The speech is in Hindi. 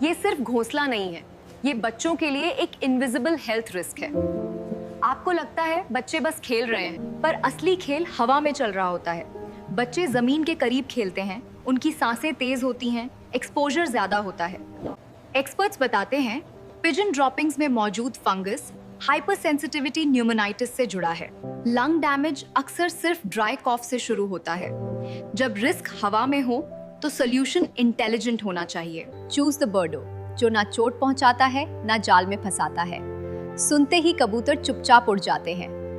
ये सिर्फ घोंसला नहीं है, ये बच्चों के लिए एक इनविजिबल हेल्थ रिस्क है। आपको लगता है बच्चे बस खेल रहे हैं, पर असली खेल हवा में चल रहा होता है। बच्चे जमीन के करीब खेलते हैं, उनकी सांसें तेज होती हैं, एक्सपोजर ज्यादा होता है। एक्सपर्ट्स बताते हैं पिजन ड्रॉपिंग्स में मौजूद फंगस हाइपर सेंसिटिविटी न्यूमोनाइटिस से जुड़ा है। लंग डैमेज अक्सर सिर्फ ड्राई कॉफ से शुरू होता है। जब रिस्क हवा में हो तो सोल्यूशन इंटेलिजेंट होना चाहिए। चूज द बर्डो, जो ना चोट पहुंचाता है ना जाल में फंसाता है। सुनते ही कबूतर चुपचाप उड़ जाते हैं।